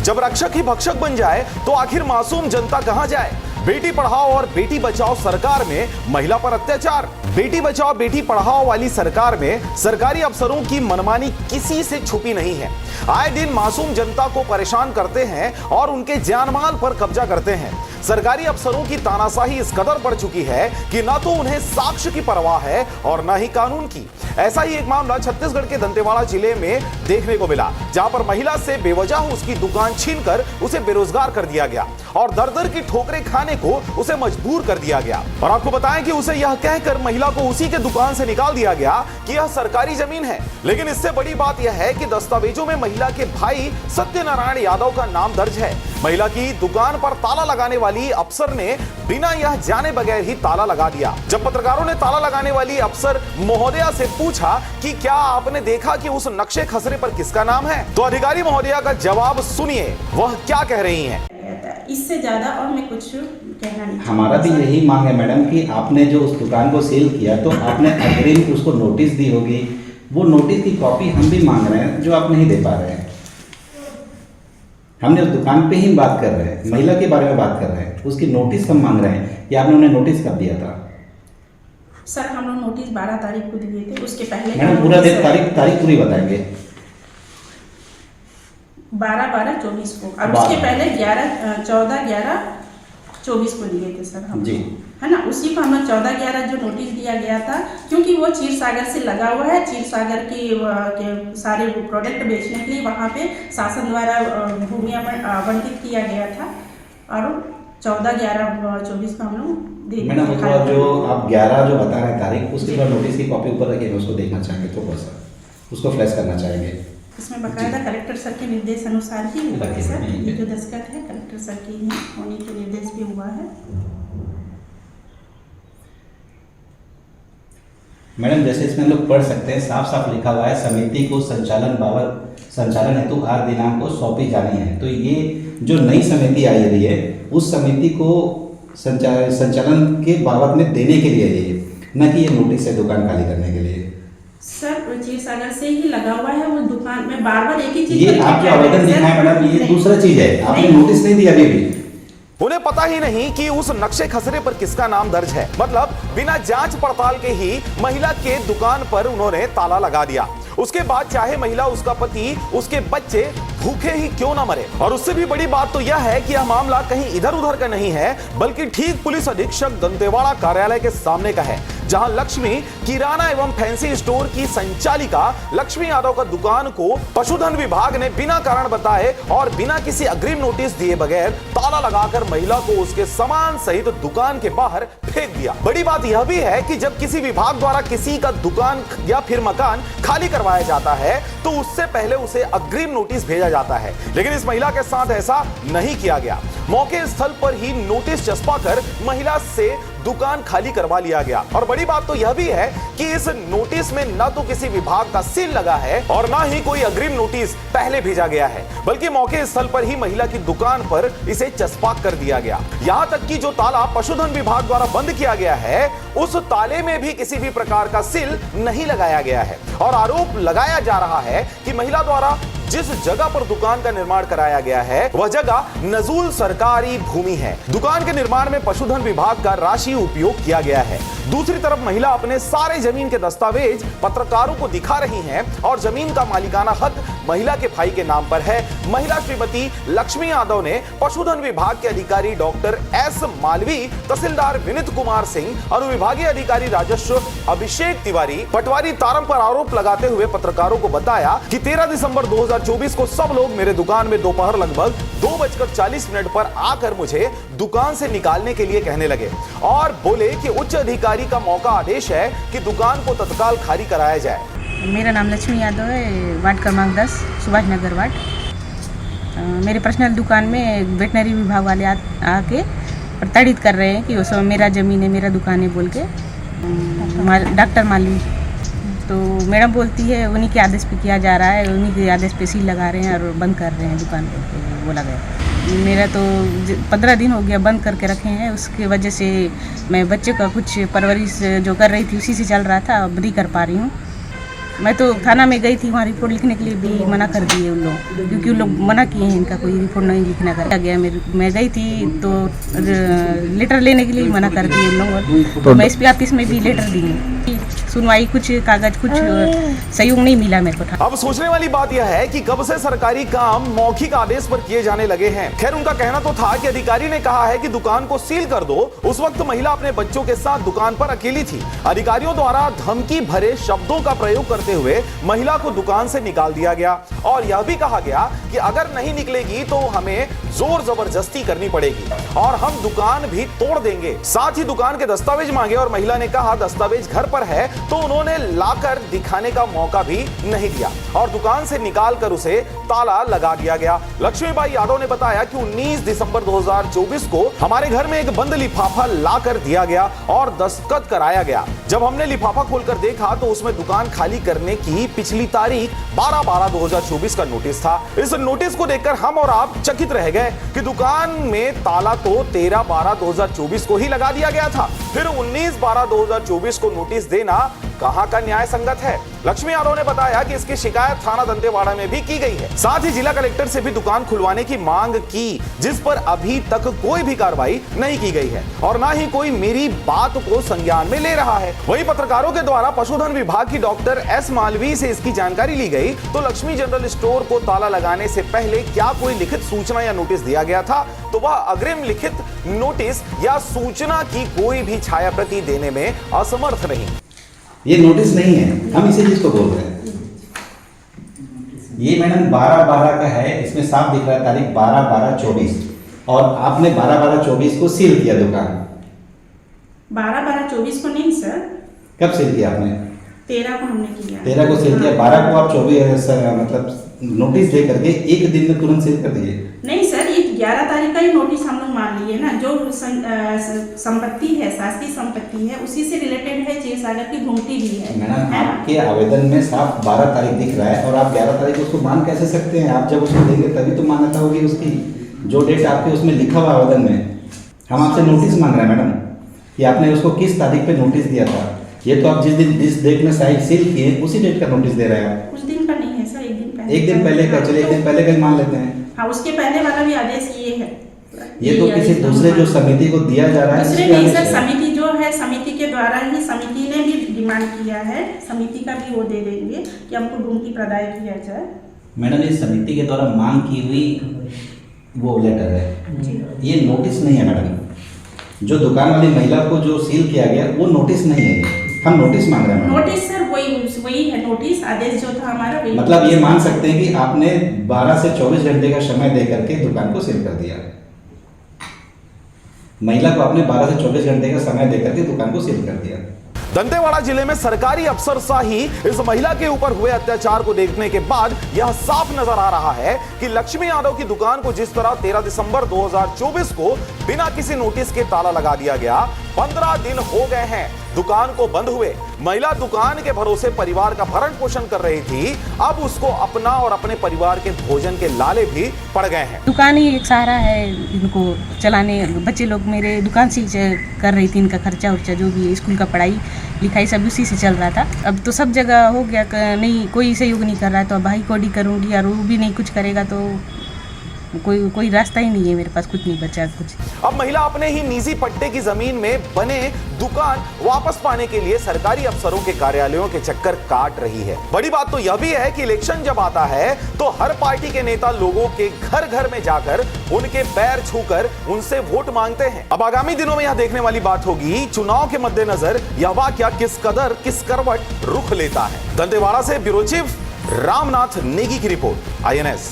जब रक्षक ही भक्षक बन जाए तो आखिर मासूम जनता कहां जाए। बेटी पढ़ाओ और बेटी बचाओ सरकार में महिला पर अत्याचार। बेटी बचाओ बेटी पढ़ाओ वाली सरकार में सरकारी अफसरों की मनमानी किसी से छुपी नहीं है। आए दिन मासूम जनता को परेशान करते हैं और उनके जान माल पर कब्जा करते हैं। सरकारी अफसरों की तानाशाही इस कदर बढ़ चुकी है कि ना तो उन्हें साक्ष्य की परवाह है और ना ही कानून की। ऐसा ही एक मामला छत्तीसगढ़ के दंतेवाड़ा जिले में देखने को मिला, जहां पर महिला से बेवजह उसकी दुकान छीनकर उसे बेरोजगार कर दिया गया और दर-दर की ठोकरें खाने को उसे मजबूर कर दिया गया। और आपको बताएं कि उसे यह कहकर महिला को उसी के दुकान से निकाल दिया गया कि यह सरकारी जमीन है। लेकिन इससे बड़ी बात यह है कि दस्तावेजों में महिला के भाई सत्यनारायण यादव का नाम दर्ज है। महिला की दुकान पर ताला लगाने वाली अफसर ने बिना यह जाने बगैर ही ताला लगा दिया। जब पत्रकारों ने ताला लगाने वाली अफसर महोदया से पूछा कि क्या आपने देखा कि उस नक्शे खसरे पर किसका नाम है, तो अधिकारी महोदया का जवाब सुनिए, वह क्या कह रही हैं। इससे ज्यादा और मैं कुछ कहना नहीं। हमारा भी यही मांग है मैडम कि आपने जो उस दुकान को सील किया तो आपने अग्रिम उसको नोटिस दी होगी, वो नोटिस की कॉपी हम भी मांग रहे हैं जो आप नहीं दे पा रहे हैं। हमने उस दुकान पे ही बात कर रहे हैं, महिला के बारे में बात कर रहे हैं, उसकी नोटिस हम मांग रहे हैं कि आपने उन्हें नोटिस कब दिया था। सर हम लोग नोटिस 12 तारीख को दिए थे, उसके पहले मैडम पूरा दिन तारीख पूरी बताएंगे। 12/12/24 को और उसके पहले 14/11/24 को दिए थे सर हम जी, है ना। उसी को हमें 14/11 जो नोटिस दिया गया था, क्योंकि वो क्षीर सागर से लगा हुआ है। क्षीर सागर के सारे प्रोडक्ट बेचने के लिए वहाँ पे शासन द्वारा भूमि आवंटित किया गया था और 14/11/24 को हम लोग मैडम जो आप 11 जो बता रहे हैं तारीख, उसके बाद नोटिस की कॉपी ऊपर रखिए, उसको देखना चाहेंगे थोड़ा सा, उसको फ्लैश करना चाहेंगे। इसमें बकायदा कलेक्टर सर के निर्देश अनुसार ही हुआ है सर। ये जो दस्तखत है कलेक्टर सर की ही, उन्हीं के निर्देश भी हुआ है। मैडम जैसे इसमें हम लोग पढ़ सकते हैं, साफ साफ लिखा हुआ है समिति को संचालन हेतु आर दिनांक को सौंपी जानी है। तो ये जो नई समिति आई हुई है उस समिति को संचालन के बाबत में देने के लिए ये, न कि ये नोटिस है दुकान खाली करने के लिए। सर क्षीर सागर से ही लगा हुआ है वो दुकान में, बार-बार एक ही चीज ये आपके आवेदन लिखा है मैडम, ये दूसरा चीज है, आपने नोटिस नहीं दिया अभी भी। उन्हें पता ही नहीं कि उस नक्शे खसरे पर किसका नाम दर्ज है। मतलब बिना जांच पड़ताल के ही महिला के दुकान पर उन्होंने ताला लगा दिया। उसके बाद चाहे महिला, उसका पति, उसके बच्चे भूखे ही क्यों ना मरे। और उससे भी बड़ी बात तो यह है कि यह मामला कहीं इधर उधर का नहीं है, बल्कि ठीक पुलिस अधीक्षक दंतेवाड़ा कार्यालय के सामने का है, जहां लक्ष्मी किराना एवं फैंसी स्टोर की संचालिका लक्ष्मी यादव का दुकान को पशुधन विभाग ने बिना कारण बताए और बिना किसी अग्रिम नोटिस दिए बगैर ताला लगाकर महिला को उसके सामान सहित दुकान के बाहर फेंक दिया। बड़ी बात यह भी है कि जब किसी विभाग द्वारा किसी का दुकान या फिर मकान खाली करवाया जाता है तो उससे पहले उसे अग्रिम नोटिस भेजा जाता है, लेकिन इस महिला के साथ ऐसा नहीं किया गया। मौके स्थल पर ही नोटिस चस्पा कर महिला से दुकान खाली करवा लिया गया। और बड़ी बात तो यह भी है कि इस नोटिस में न तो किसी विभाग का सील लगा है और न ही कोई अग्रिम नोटिस पहले भेजा गया है, बल्कि मौके स्थल पर ही महिला की दुकान पर इसे चस्पा कर दिया गया। यहां तक कि जो ताला पशुधन विभाग द्वारा बंद किया गया है, उस ताले में भी किसी भी प्रकार का सील नहीं लगाया गया है। और आरोप लगाया जा रहा है कि महिला द्वारा जिस जगह पर दुकान का निर्माण कराया गया है वह जगह नजूल सरकारी भूमि है। दुकान के निर्माण में पशुधन विभाग का राशि उपयोग किया गया है। दूसरी तरफ महिला अपने सारे जमीन के दस्तावेज पत्रकारों को दिखा रही हैं और जमीन का मालिकाना हक महिला के भाई के नाम पर है। महिला श्रीमती लक्ष्मी यादव ने पशुधन विभाग के अधिकारी डॉक्टर एस मालवी, तहसीलदार विनीत कुमार सिंह, अनुविभागीय अधिकारी राजस्व अभिषेक तिवारी, पटवारी तारम पर आरोप लगाते हुए पत्रकारों को बताया कि 13 दिसंबर 2024 को सब लोग मेरे दुकान में दोपहर लगभग 2:40 पर आकर मुझे दुकान से निकालने के लिए कहने लगे और बोले कि उच्च अधिकारी का मौका आदेश है कि दुकान को तत्काल खाली कराया जाए। मेरा नाम लक्ष्मी यादव है, वार्ड क्रमांक 10 सुभाष नगर वार्ड। मेरे पर्सनल दुकान में वेटनरी विभाग वाले आके प्रताड़ित कर रहे हैं कि वो मेरा ज़मीन है, मेरा दुकान है बोल के। डॉक्टर मालवी तो मैडम बोलती है उन्हीं के आदेश पे किया जा रहा है, उन्हीं के आदेश पे सील लगा रहे हैं और बंद कर रहे हैं दुकान को, बोला गया। मेरा तो 15 दिन हो गया बंद करके रखे हैं, उसके वजह से मैं बच्चे का कुछ परवरिश जो कर रही थी उसी से चल रहा था, अब नहीं कर पा रही हूँ। मैं तो थाना में गई थी, वहाँ रिपोर्ट लिखने के लिए भी मना कर दिए उन लोग, क्योंकि उन लोग मना किए हैं इनका कोई रिपोर्ट नहीं लिखना कर गया। मैं गई थी तो लेटर लेने के लिए मना कर दिए उन लोग, तो मैं SP ऑफिस में भी लेटर दी हूँ, सुनवाई कुछ कागज कुछ सहयोग नहीं मिला मेरे को। अब सोचने वाली बात यह है कि कब से सरकारी काम मौखिक आदेश पर किए जाने लगे हैं। खैर, उनका कहना तो था कि अधिकारी ने कहा है कि दुकान को सील कर दो। उस वक्त महिला अपने बच्चों के साथ दुकान पर अकेली थी। अधिकारियों द्वारा धमकी भरे शब्दों का प्रयोग करते हुए महिला को दुकान से निकाल दिया गया और यह भी कहा गया कि अगर नहीं निकलेगी तो हमें जोर जबरदस्ती करनी पड़ेगी और हम दुकान भी तोड़ देंगे। साथ ही दुकान के दस्तावेज मांगे और महिला ने कहा दस्तावेज घर पर है, तो उन्होंने लाकर दिखाने का मौका भी नहीं दिया और दुकान से निकालकर उसे ताला लगा दिया गया। लक्ष्मीबाई यादव ने बताया कि 19 दिसंबर 2024 को हमारे घर में एक बंद लिफाफा लाकर दिया गया और दस्तखत कराया गया। जब हमने लिफाफा खोलकर देखा तो उसमें दुकान खाली करने की पिछली तारीख 12/12/2024 का नोटिस था। इस नोटिस को देखकर हम और आप चकित रह गए कि दुकान में ताला तो 13/12/2024 को ही लगा दिया गया था, फिर 19/12/2024 को नोटिस देना कहां का न्याय संगत है। लक्ष्मी यादव ने बताया कि इसकी शिकायत थाना दंतेवाड़ा में भी की गई है। साथ ही जिला कलेक्टर से भी दुकान खुलवाने की मांग की, जिस पर अभी तक कोई भी कार्रवाई नहीं की गई है और ना ही कोई मेरी बात को संज्ञान में ले रहा है। वहीं पत्रकारों के द्वारा पशुधन विभाग की डॉक्टर S मालवी से इसकी जानकारी ली गई तो लक्ष्मी जनरल स्टोर को ताला लगाने से पहले क्या कोई लिखित सूचना या नोटिस दिया गया था, तो वह अग्रिम लिखित नोटिस या सूचना की कोई भी छाया प्रति देने में असमर्थ नहीं। ये नोटिस नहीं है, हम इसी चीज को बोल रहे हैं। ये मैडम 12/12 का है, इसमें साफ दिख रहा है तारीख 12/12/24 और आपने 12/12/24 को सील किया दुकान। 12/12/24 को नहीं सर, कब सील किया आपने? 13 को हमने किया। 13 को सील किया, 12 को आप 24 मतलब नोटिस दे करके एक दिन में तुरंत सील कर दिए। नहीं सर, ये 11 तारीख का ही नोटिस हम लोग मान लिए ना। जो संपत्ति है, शासकीय संपत्ति है, उसी से रिलेटेड है। क्षीरसागर की घूमती भी है। मैडम, आपके आवेदन में साफ 12 तारीख दिख रहा है और आप 11 तारीख उसको मान कैसे सकते हैं? आप जब उसको देंगे तभी तो मान्यता होगी उसकी। जो डेट आपके उसमें लिखा हुआ आवेदन में, हम आपसे नोटिस मांग रहे हैं मैडम कि आपने उसको किस तारीख पे नोटिस दिया था। ये तो आप जिस डेट में साइट सील किए उसी डेट का नोटिस दे रहे हैं आप। कुछ दिन का नहीं है सर, एक दिन पहले। एक दिन पहले का, चलिए एक दिन पहले का ही मान लेते हैं। हाँ, उसके पहले वाला भी आदेश ये है। ये तो किसी दूसरे जो समिति को दिया जा रहा है। दूसरे नहीं सर, समिति जो है, समिति के द्वारा ही समिति ने भी डिमांड किया है। समिति का भी वो दे देंगे कि हमको ढूंढी प्रदाय किया जाए। मैडम, ये समिति के द्वारा मांग की हुई वो लेटर है, ये नोटिस नहीं है मैडम। जो दुकान वाली महिला को जो सील किया गया वो नोटिस नहीं है, हम नोटिस मांग रहे हैं। नोटिस सर वही है, नोटिस आदेश जो था हमारा वही। मतलब ये मान सकते हैं कि आपने 12 से 24 घंटे का समय दे करके दुकान को सील कर दिया। महिला को आपने 12 से 24 घंटे का समय दे करके दुकान को सील कर दिया। दंतेवाड़ा जिले में सरकारी अफसरशाही इस महिला के ऊपर हुए अत्याचार को देखने के बाद यह साफ नजर आ रहा है कि लक्ष्मी यादव की दुकान को जिस तरह 13 दिसंबर 2024 को बिना किसी नोटिस के ताला लगा दिया गया, 15 दिन हो गए हैं दुकान को बंद हुए। महिला दुकान के भरोसे परिवार का भरण पोषण कर रही थी, अब उसको अपना और अपने परिवार के भोजन के लाले भी पड़ गए हैं। दुकान ही एक सहारा है इनको चलाने। बच्चे लोग मेरे दुकान से कर रही थी, इनका खर्चा उर्चा जो भी स्कूल का पढ़ाई लिखाई सब उसी से चल रहा था। अब तो सब जगह हो गया, नहीं कोई सहयोग नहीं कर रहा है, तो अब भाई को डी करूँगी और वो भी नहीं कुछ करेगा तो कोई रास्ता ही नहीं है, मेरे पास कुछ नहीं बचा कुछ। अब महिला अपने ही निजी पट्टे की जमीन में बने दुकान वापस पाने के लिए सरकारी अफसरों के कार्यालयों के चक्कर काट रही है। बड़ी बात तो यह भी है कि इलेक्शन जब आता है तो हर पार्टी के नेता लोगों के घर घर में जाकर उनके पैर छूकर उनसे वोट मांगते हैं। अब आगामी दिनों में यह देखने वाली बात होगी, चुनाव के मद्देनजर यह वाकया किस कदर किस करवट रुख लेता है। दंतेवाड़ा से ब्यूरो चीफ रामनाथ नेगी की रिपोर्ट, INS।